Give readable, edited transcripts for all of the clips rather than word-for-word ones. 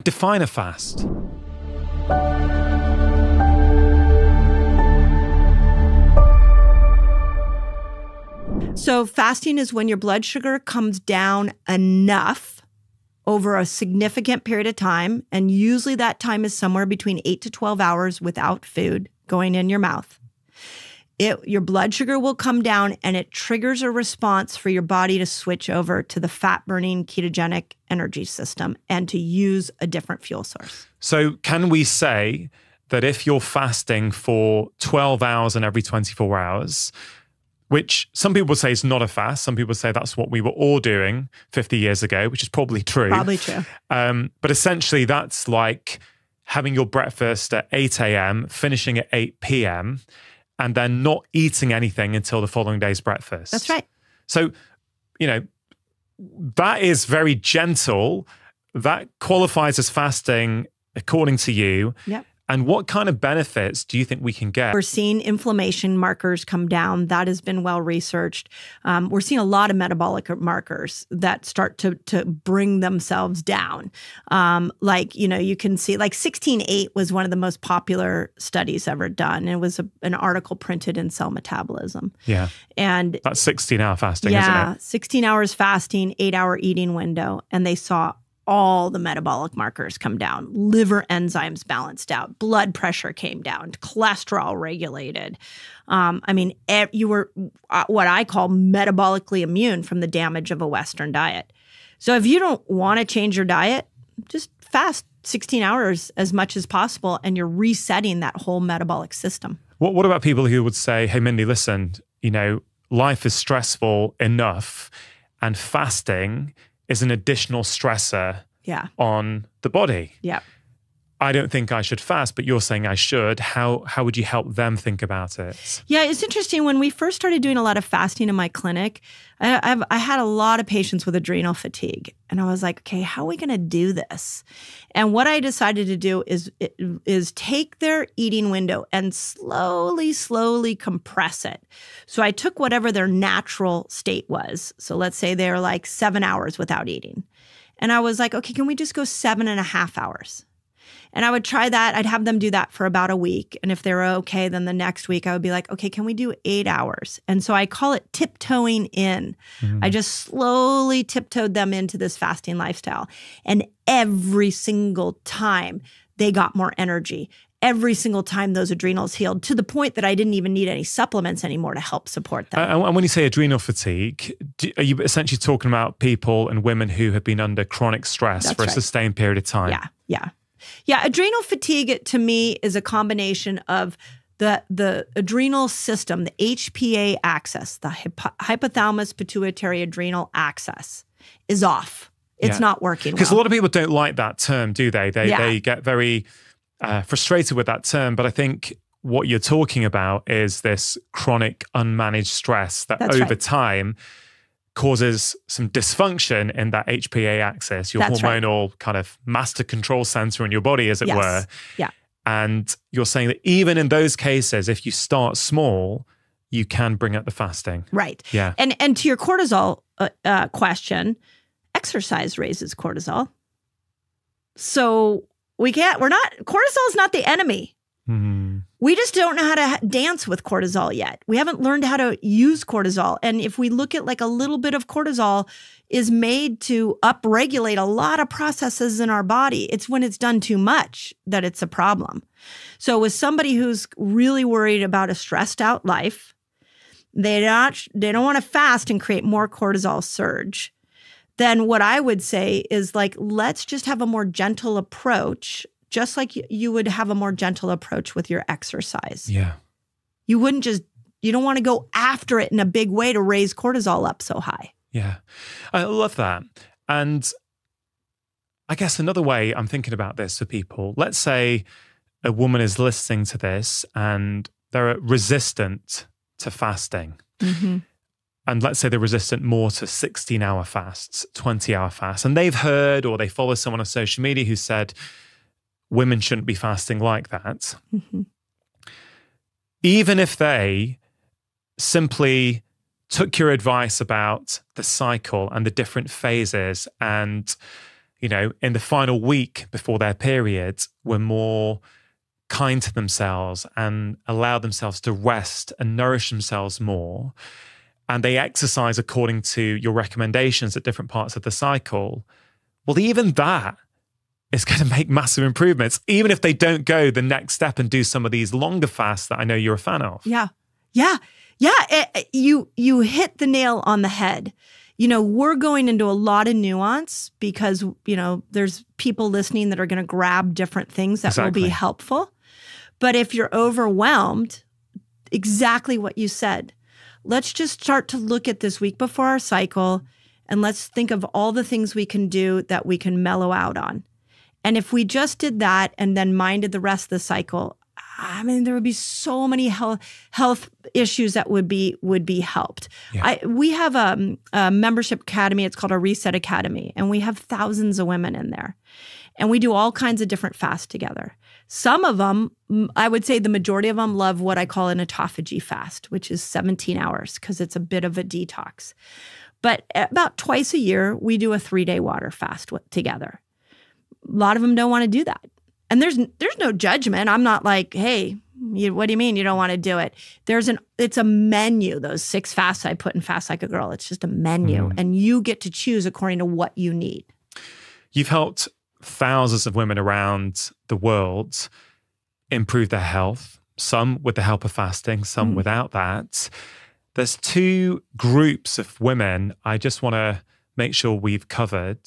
Define a fast. So fasting is when your blood sugar comes down enough over a significant period of time, and usually that time is somewhere between 8 to 12 hours without food going in your mouth. Your blood sugar will come down, and it triggers a response for your body to switch over to the fat-burning ketogenic energy system and to use a different fuel source. So can we say that if you're fasting for 12 hours and every 24 hours, which some people say is not a fast. Some people say that's what we were all doing 50 years ago, which is probably true. Probably true. But essentially, that's like having your breakfast at 8 a.m., finishing at 8 p.m., and then not eating anything until the following day's breakfast. That's right. So, that is very gentle. That qualifies as fasting according to you. Yep. And what kind of benefits do you think we can get? We're seeing inflammation markers come down. That has been well researched. We're seeing a lot of metabolic markers that start to bring themselves down. You can see like 16-8 was one of the most popular studies ever done. It was an article printed in Cell Metabolism. Yeah. And that's 16-hour fasting, isn't it? Yeah, 16 hours fasting, 8-hour eating window. And they saw all the metabolic markers come down. Liver enzymes balanced out. Blood pressure came down. Cholesterol regulated. You were what I call metabolically immune from the damage of a Western diet. So if you don't want to change your diet, just fast 16 hours as much as possible, and you're resetting that whole metabolic system. What about people who would say, hey, Mindy, listen, life is stressful enough, and fasting is an additional stressor on the body. Yeah. I don't think I should fast, but you're saying I should. How would you help them think about it? Yeah, it's interesting. When we first started doing a lot of fasting in my clinic, I had a lot of patients with adrenal fatigue. And I was like, okay, how are we going to do this? And what I decided to do is take their eating window and slowly compress it. So I took whatever their natural state was. So let's say they're like 7 hours without eating. And I was like, okay, can we just go 7.5 hours? And I would try that. I'd have them do that for about a week. And if they were okay, then the next week I would be like, okay, can we do 8 hours? And so I call it tiptoeing in. I just slowly tiptoed them into this fasting lifestyle. And every single time they got more energy. Every single time those adrenals healed, to the point that I didn't even need any supplements anymore to help support them. And when you say adrenal fatigue, are you essentially talking about people and women who have been under chronic stress for a sustained period of time? Yeah, adrenal fatigue to me is a combination of the adrenal system, the HPA axis, the hypothalamus pituitary adrenal axis is off. It's not working well. Because a lot of people don't like that term, do they? They get very frustrated with that term. But I think what you're talking about is this chronic unmanaged stress that over time causes some dysfunction in that HPA axis, your hormonal kind of master control center in your body, as it were. Yeah. And you're saying that even in those cases, if you start small, you can bring up the fasting. Right. Yeah. And to your cortisol question, exercise raises cortisol. So cortisol is not the enemy. We just don't know how to dance with cortisol yet. We haven't learned how to use cortisol. And if we look at like a little bit of cortisol is made to upregulate a lot of processes in our body. It's when it's done too much that it's a problem. So with somebody who's really worried about a stressed out life, they don't want to fast and create more cortisol surge. Then what I would say is like, let's just have a more gentle approach, just like you would have a more gentle approach with your exercise. Yeah. You don't want to go after it in a big way to raise cortisol up so high. Yeah. I love that. And I guess another way I'm thinking about this for people, let's say a woman is listening to this and they're resistant to fasting. And let's say they're resistant more to 16-hour fasts, 20-hour fasts. And they've heard or they follow someone on social media who said, women shouldn't be fasting like that. Even if they simply took your advice about the cycle and the different phases and, in the final week before their period, were more kind to themselves and allow themselves to rest and nourish themselves more, and they exercise according to your recommendations at different parts of the cycle, well, even that is going to make massive improvements, even if they don't go the next step and do some of these longer fasts that I know you're a fan of. Yeah. You hit the nail on the head. We're going into a lot of nuance because, there's people listening that are going to grab different things that will be helpful. But if you're overwhelmed, exactly what you said, let's just start to look at this week before our cycle, and let's think of all the things we can do that we can mellow out on. And if we just did that and then minded the rest of the cycle, there would be so many health issues that would be helped. Yeah. We have a membership academy. It's called a Reset Academy, and we have thousands of women in there. And we do all kinds of different fasts together. Some of them, I would say the majority of them, love what I call an autophagy fast, which is 17 hours because it's a bit of a detox. But about twice a year, we do a 3-day water fast together. A lot of them don't want to do that. And there's no judgment. I'm not like, hey, what do you mean you don't want to do it? It's a menu, those 6 fasts I put in Fast Like a Girl. It's just a menu. And you get to choose according to what you need. You've helped thousands of women around the world improve their health, some with the help of fasting, some without that. There's 2 groups of women I just want to make sure we've covered.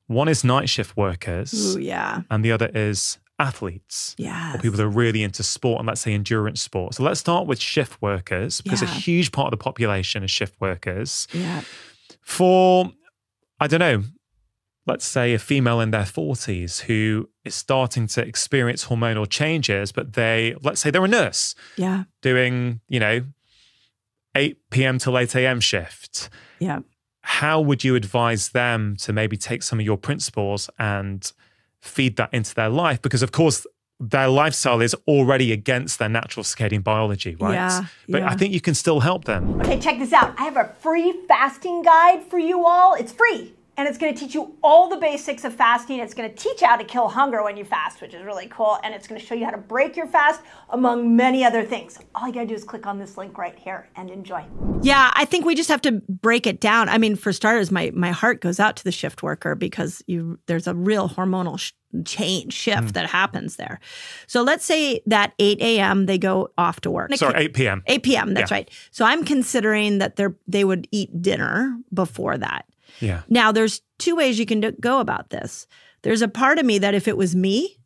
One is night shift workers. Ooh, yeah. And the other is athletes. Yeah. Or people that are really into sport and, let's say, endurance sport. So let's start with shift workers, because a huge part of the population is shift workers. Yeah. For, I don't know, let's say a female in their 40s who is starting to experience hormonal changes, but let's say they're a nurse. Yeah. Doing, 8 p.m. till 8 a.m. shift. Yeah. How would you advise them to maybe take some of your principles and feed that into their life? Because, of course, their lifestyle is already against their natural circadian biology, right? Yeah, but I think you can still help them. Okay, check this out. I have a free fasting guide for you all. It's free. And it's going to teach you all the basics of fasting. It's going to teach you how to kill hunger when you fast, which is really cool. And it's going to show you how to break your fast, among many other things. All you got to do is click on this link right here and enjoy. Yeah, I think we just have to break it down. For starters, my heart goes out to the shift worker because there's a real hormonal shift that happens there. So let's say that 8 a.m. they go off to work. Sorry, 8 p.m. 8 p.m., that's right. So I'm considering that they would eat dinner before that. Yeah. Now, there's 2 ways you can go about this. There's a part of me that if it was me,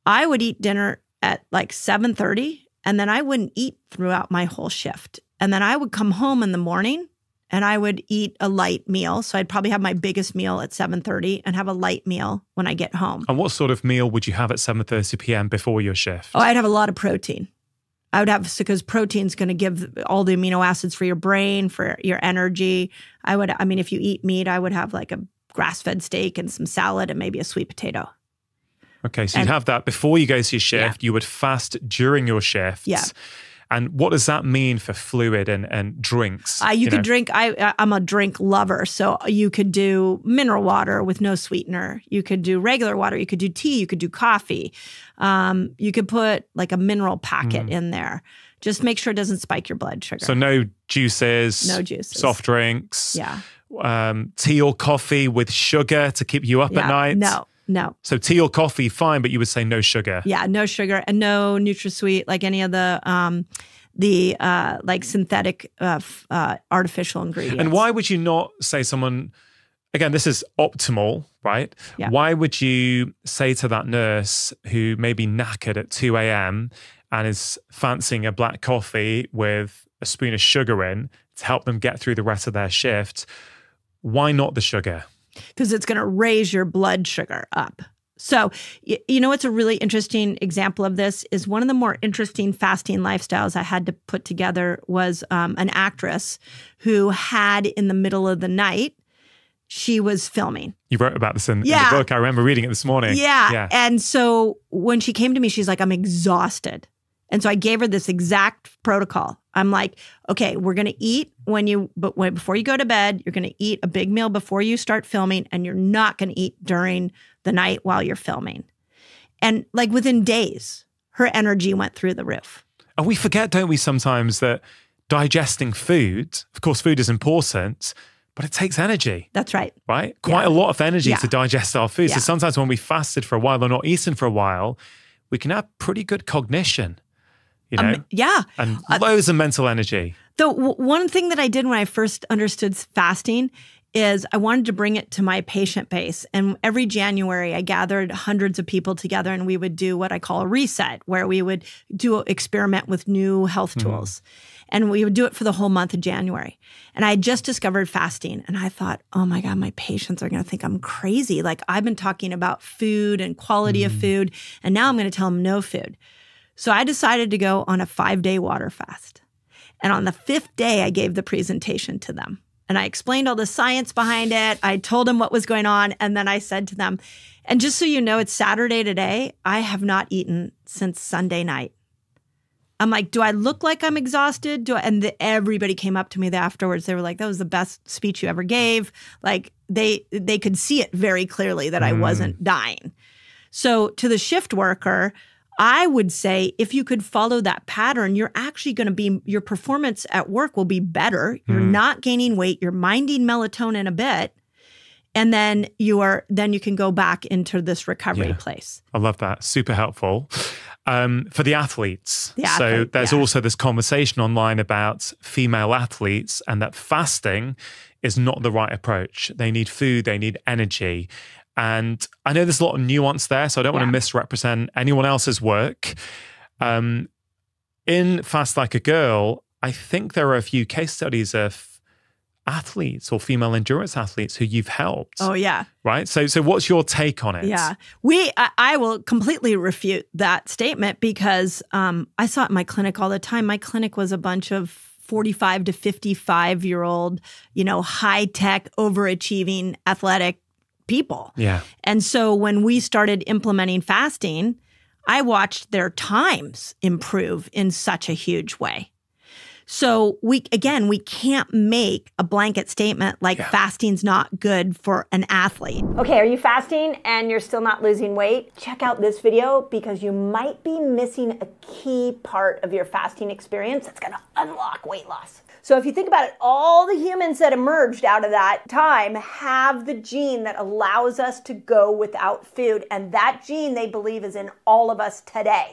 I would eat dinner at like 7:30, and then I wouldn't eat throughout my whole shift. And then I would come home in the morning, and I would eat a light meal. So I'd probably have my biggest meal at 7:30 and have a light meal when I get home. And what sort of meal would you have at 7:30 p.m. before your shift? Oh, I'd have a lot of protein. I would have, because protein's going to give all the amino acids for your brain, for your energy. If you eat meat, I would have like a grass-fed steak and some salad and maybe a sweet potato. Okay, so you'd have that before you go to your shift. Yeah. You would fast during your shifts. Yeah. And what does that mean for fluid and drinks? You could drink, I'm a drink lover. So you could do mineral water with no sweetener. You could do regular water. You could do tea. You could do coffee. You could put like a mineral packet in there. Just make sure it doesn't spike your blood sugar. So no juices. No juices. Soft drinks. Yeah. Tea or coffee with sugar to keep you up at night. No. So tea or coffee, fine, but you would say no sugar. Yeah, no sugar and no NutraSweet, like any of the like synthetic artificial ingredients. And why would you not say someone, again, this is optimal, right? Yeah. Why would you say to that nurse who may be knackered at 2 a.m. and is fancying a black coffee with a spoon of sugar in to help them get through the rest of their shift, why not the sugar? Because it's going to raise your blood sugar up. So, what's a really interesting example of this is one of the more interesting fasting lifestyles I had to put together was an actress who had in the middle of the night, she was filming. You wrote about this in the book. I remember reading it this morning. Yeah. And so when she came to me, she's like, I'm exhausted. And so I gave her this exact protocol. I'm like, okay, we're going to eat before you go to bed, you're going to eat a big meal before you start filming, and you're not going to eat during the night while you're filming. And like within days, her energy went through the roof. And we forget, don't we, sometimes that digesting food, of course, food is important, but it takes energy. That's right. Right? Quite a lot of energy Yeah. to digest our food. Yeah. So sometimes when we fasted for a while or not eaten for a while, we can have pretty good cognition, you know? Yeah. And loads of mental energy. One thing that I did when I first understood fasting is I wanted to bring it to my patient base. And every January, I gathered hundreds of people together and we would do what I call a reset, where we would do an experiment with new health tools. And we would do it for the whole month of January. And I had just discovered fasting. And I thought, oh my God, my patients are going to think I'm crazy. Like I've been talking about food and quality of food, and now I'm going to tell them no food. So I decided to go on a 5-day water fast. And on the 5th day, I gave the presentation to them. And I explained all the science behind it. I told them what was going on. And then I said to them, and just so you know, it's Saturday today. I have not eaten since Sunday night. I'm like, do I look like I'm exhausted? And everybody came up to me afterwards. They were like, that was the best speech you ever gave. Like they could see it very clearly that I wasn't dying. So to the shift worker, I would say if you could follow that pattern, you're actually going to be, your performance at work will be better. You're not gaining weight. You're minding melatonin a bit. And then you can go back into this recovery place. I love that. Super helpful. For the athletes. So there's also this conversation online about female athletes and that fasting is not the right approach. They need food, they need energy. And I know there's a lot of nuance there, so I don't want to misrepresent anyone else's work. In Fast Like a Girl, I think there are a few case studies of athletes or female endurance athletes who you've helped. Oh, yeah. Right? So what's your take on it? Yeah. I will completely refute that statement because I saw it in my clinic all the time. My clinic was a bunch of 45 to 55-year-old, high-tech, overachieving, athletic people. Yeah. And so when we started implementing fasting, I watched their times improve in such a huge way. So we can't make a blanket statement like fasting's not good for an athlete. Okay, are you fasting and you're still not losing weight? Check out this video because you might be missing a key part of your fasting experience that's gonna unlock weight loss. So if you think about it, all the humans that emerged out of that time have the gene that allows us to go without food. And that gene, they believe, is in all of us today.